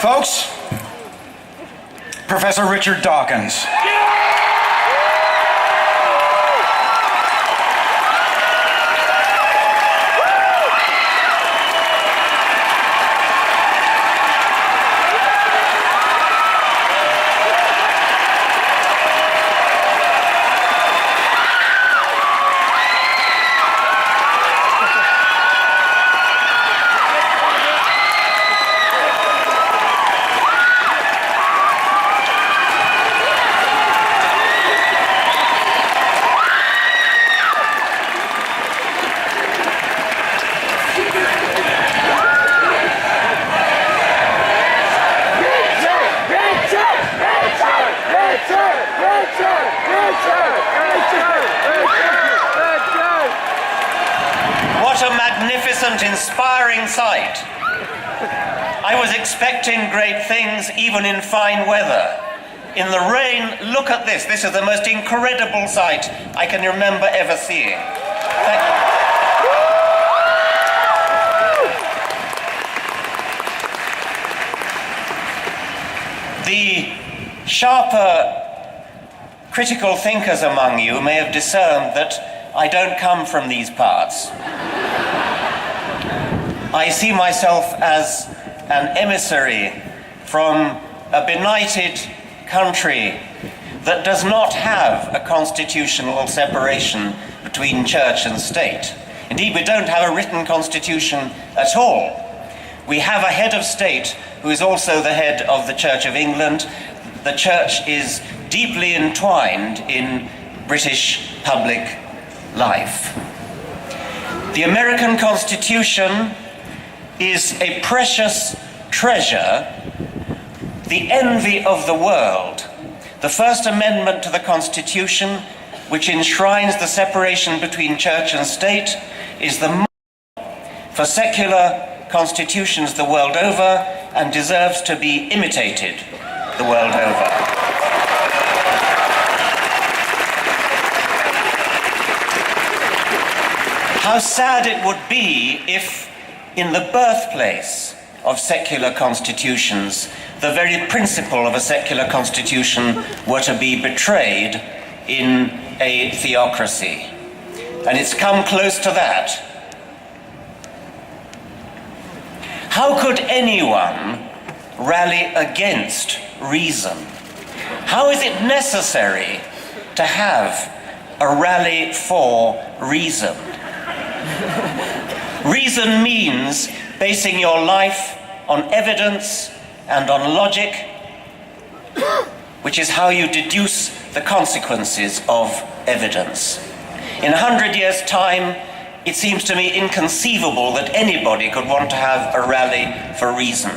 Folks, Professor Richard Dawkins. What a magnificent, inspiring sight. I was expecting great things even in fine weather. In the rain, look at this. This is the most incredible sight I can remember ever seeing. Thank you. The sharper critical thinkers among you may have discerned that I don't come from these parts. I see myself as an emissary from a benighted country that does not have a constitutional separation between church and state. Indeed, we don't have a written constitution at all. We have a head of state who is also the head of the Church of England. The church is deeply entwined in British public life. The American Constitution is a precious treasure, the envy of the world. The First Amendment to the Constitution, which enshrines the separation between church and state, is the model for secular constitutions the world over and deserves to be imitated the world over. How sad it would be if, in the birthplace of secular constitutions, the very principle of a secular constitution were to be betrayed in a theocracy. And it's come close to that. How could anyone rally against reason? How is it necessary to have a rally for reason? Reason means basing your life on evidence and on logic, which is how you deduce the consequences of evidence. In 100 years' time, it seems to me inconceivable that anybody could want to have a rally for reason.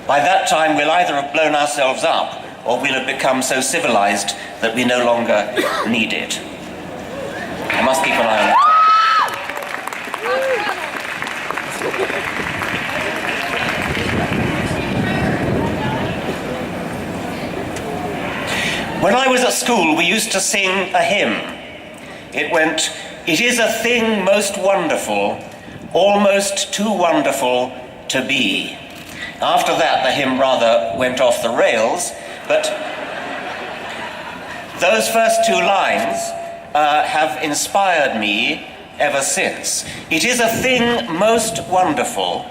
By that time, we'll either have blown ourselves up or we'll have become so civilized that we no longer need it. I must keep an eye on it. When I was at school, we used to sing a hymn. It went, "It is a thing most wonderful, almost too wonderful to be." After that, the hymn rather went off the rails, but those first two lines have inspired me ever since. It is a thing most wonderful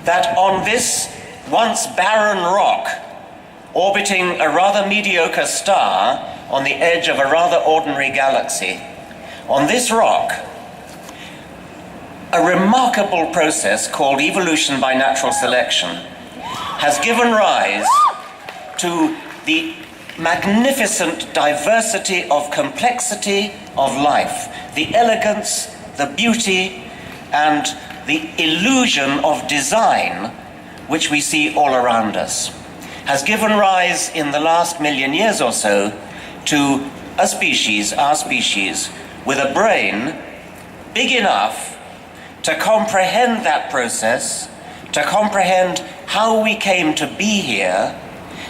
that on this once barren rock, orbiting a rather mediocre star on the edge of a rather ordinary galaxy, on this rock, a remarkable process called evolution by natural selection has given rise to the magnificent diversity of complexity of life, the elegance, the beauty, and the illusion of design which we see all around us, has given rise in the last million years or so to a species, our species, with a brain big enough to comprehend that process, to comprehend how we came to be here,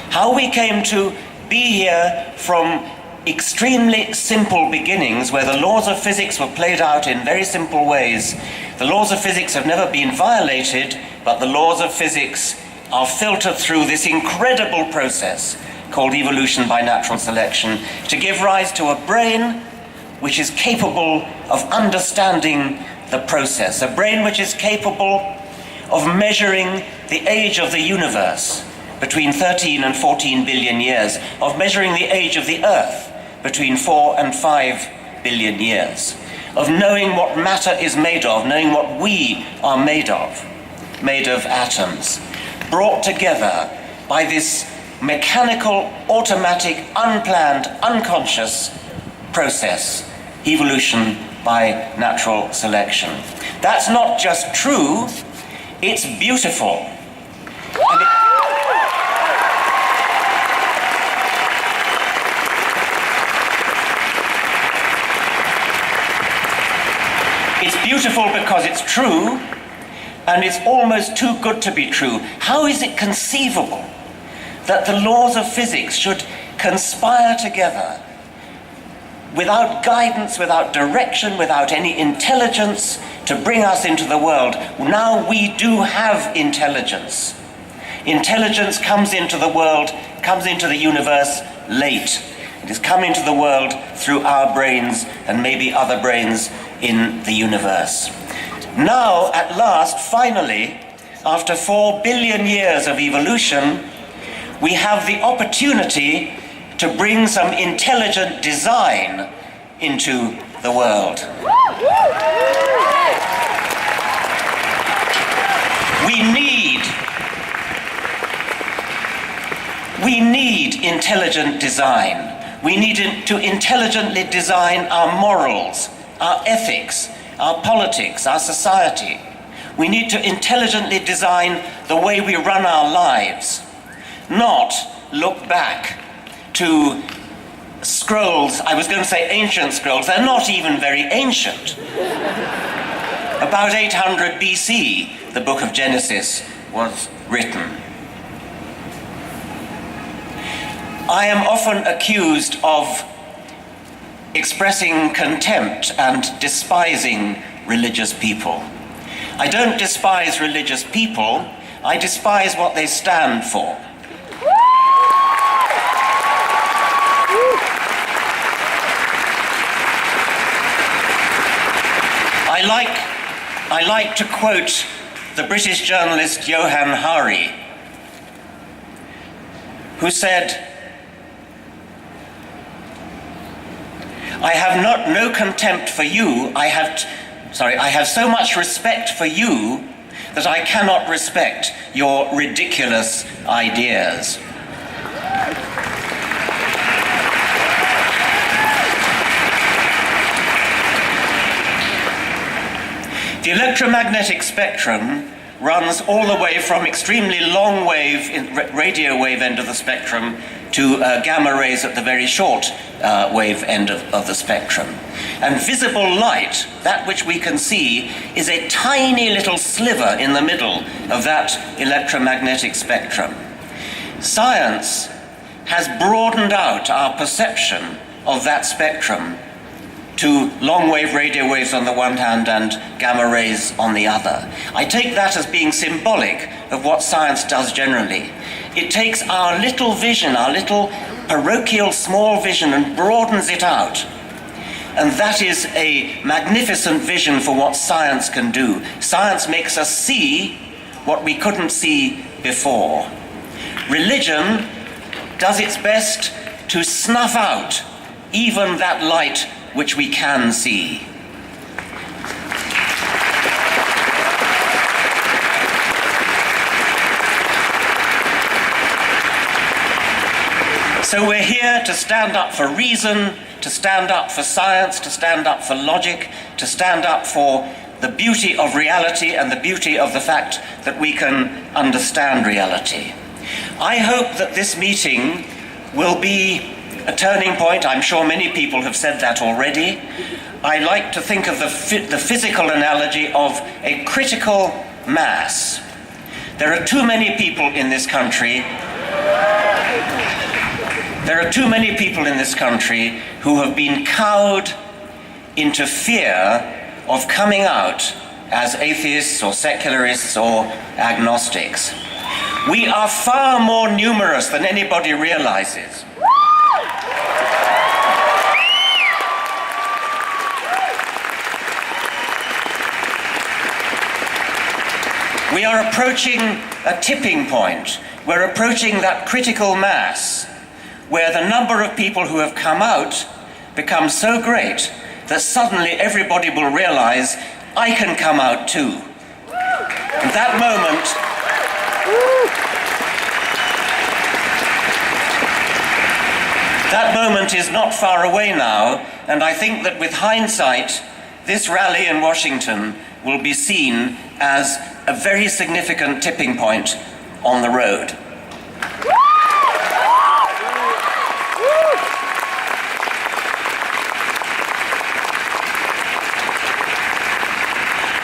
how we came to be here from extremely simple beginnings where the laws of physics were played out in very simple ways. The laws of physics have never been violated, but the laws of physics are filtered through this incredible process called evolution by natural selection to give rise to a brain which is capable of understanding the process, a brain which is capable of measuring the age of the universe between 13 and 14 billion years, of measuring the age of the Earth between 4 and 5 billion years, of knowing what matter is made of, knowing what we are made of atoms, brought together by this mechanical, automatic, unplanned, unconscious process, evolution by natural selection. That's not just true, it's beautiful. It's beautiful because it's true, and it's almost too good to be true. How is it conceivable that the laws of physics should conspire together without guidance, without direction, without any intelligence to bring us into the world? Now we do have intelligence. Intelligence comes into the world, comes into the universe late. It has come into the world through our brains and maybe other brains in the universe. Now, at last, finally, after 4 billion years of evolution, we have the opportunity to bring some intelligent design into the world. We need intelligent design. We need to intelligently design our morals, our ethics, our politics, our society. We need to intelligently design the way we run our lives, not look back to scrolls. I was going to say ancient scrolls. They're not even very ancient. About 800 BC, the book of Genesis was written. I am often accused of expressing contempt and despising religious people. I don't despise religious people, I despise what they stand for. I like to quote the British journalist Johann Hari, who said, I have no contempt for you, I have so much respect for you that I cannot respect your ridiculous ideas. The electromagnetic spectrum runs all the way from extremely long wave, radio wave end of the spectrum to gamma rays at the very short wave end of the spectrum. And visible light, that which we can see, is a tiny little sliver in the middle of that electromagnetic spectrum. Science has broadened out our perception of that spectrum to long-wave radio waves on the one hand and gamma rays on the other. I take that as being symbolic of what science does generally. It takes our little vision, our little parochial small vision, and broadens it out. And that is a magnificent vision for what science can do. Science makes us see what we couldn't see before. Religion does its best to snuff out even that light which we can see. So we're here to stand up for reason, to stand up for science, to stand up for logic, to stand up for the beauty of reality and the beauty of the fact that we can understand reality. I hope that this meeting will be a turning point. I'm sure many people have said that already. I like to think of the physical analogy of a critical mass. There are too many people in this country. Who have been cowed into fear of coming out as atheists or secularists or agnostics. We are far more numerous than anybody realizes. We are approaching a tipping point. We're approaching that critical mass where the number of people who have come out becomes so great that suddenly everybody will realize, I can come out too. And that moment is not far away now, and I think that with hindsight, this rally in Washington will be seen as a very significant tipping point on the road.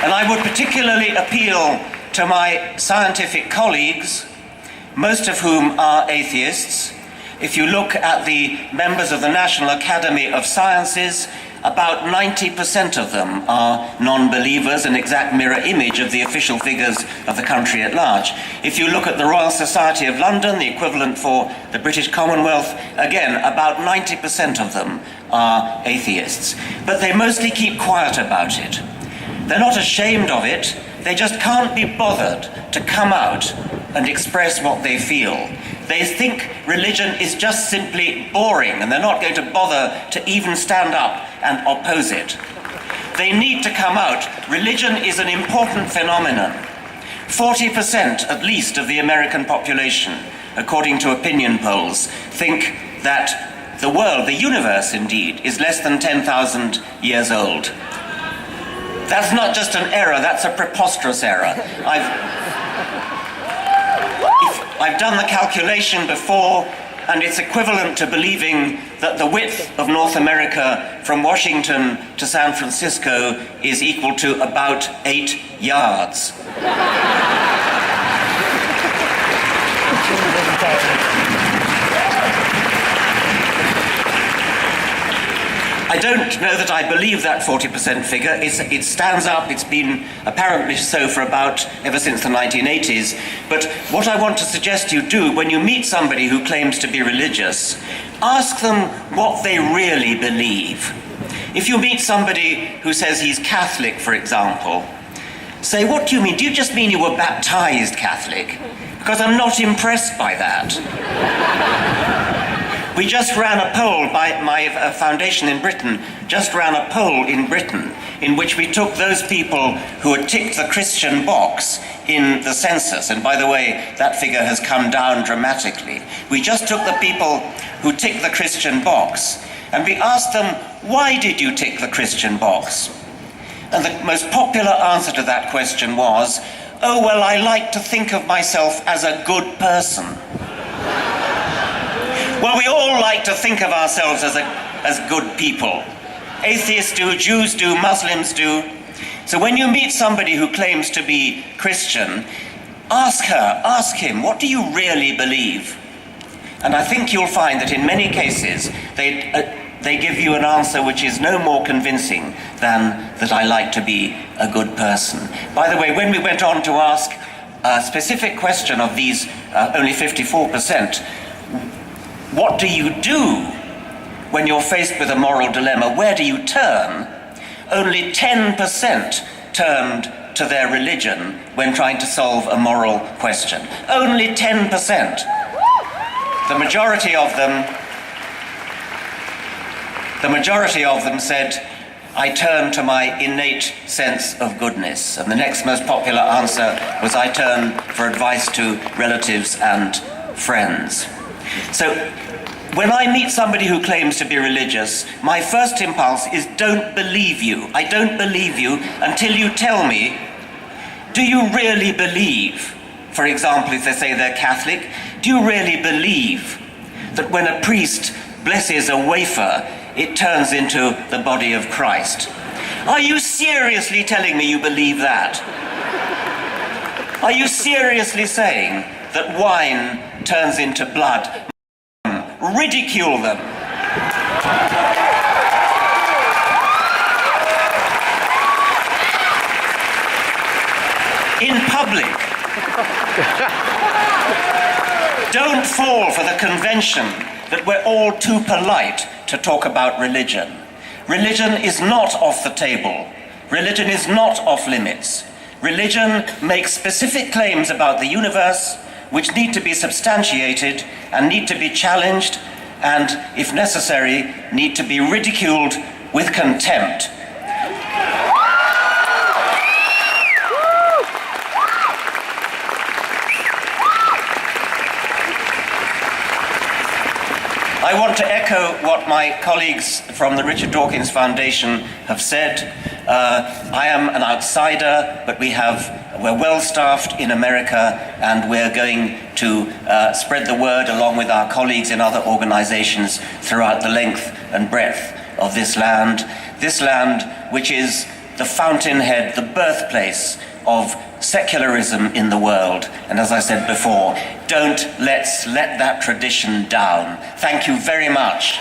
And I would particularly appeal to my scientific colleagues, most of whom are atheists. If you look at the members of the National Academy of Sciences, about 90% of them are non-believers, an exact mirror image of the official figures of the country at large. If you look at the Royal Society of London, the equivalent for the British Commonwealth, again, about 90% of them are atheists. But they mostly keep quiet about it. They're not ashamed of it, they just can't be bothered to come out and express what they feel. They think religion is just simply boring and they're not going to bother to even stand up and oppose it. They need to come out. Religion is an important phenomenon. 40% at least of the American population, according to opinion polls, think that the world, the universe indeed, is less than 10,000 years old. That's not just an error, that's a preposterous error. I've done the calculation before, and it's equivalent to believing that the width of North America from Washington to San Francisco is equal to about 8 yards. I don't know that I believe that 40% figure. It stands up. It's been apparently so for about ever since the 1980s. But what I want to suggest you do when you meet somebody who claims to be religious, ask them what they really believe. If you meet somebody who says he's Catholic, for example, say, what do you mean? Do you just mean you were baptized Catholic? Because I'm not impressed by that. We just ran a poll, my foundation in Britain just ran a poll in Britain in which we took those people who had ticked the Christian box in the census, and by the way, that figure has come down dramatically. We just took the people who ticked the Christian box, and we asked them, why did you tick the Christian box? And the most popular answer to that question was, oh, well, I like to think of myself as a good person. Well, we all like to think of ourselves as good people. Atheists do, Jews do, Muslims do. So when you meet somebody who claims to be Christian, ask him, what do you really believe? And I think you'll find that in many cases, they give you an answer which is no more convincing than that I like to be a good person. By the way, when we went on to ask a specific question of these only 54%, what do you do when you're faced with a moral dilemma? Where do you turn? Only 10% turned to their religion when trying to solve a moral question. Only 10%. The majority of them said, I turn to my innate sense of goodness. And the next most popular answer was, I turn for advice to relatives and friends. So when I meet somebody who claims to be religious, my first impulse is don't believe you. I don't believe you until you tell me, do you really believe, for example, if they say they're Catholic, do you really believe that when a priest blesses a wafer, it turns into the body of Christ? Are you seriously telling me you believe that? Are you seriously saying that wine turns into blood? Ridicule them. In public, Don't fall for the convention that we're all too polite to talk about religion. Religion is not off the table. Religion is not off limits. Religion makes specific claims about the universe which need to be substantiated and need to be challenged and, if necessary, need to be ridiculed with contempt. I want to echo what my colleagues from the Richard Dawkins Foundation have said. I am an outsider, but we're well staffed in America, and we're going to spread the word along with our colleagues in other organizations throughout the length and breadth of this land which is the fountainhead, the birthplace of secularism in the world. And as I said before, let's let that tradition down. Thank you very much.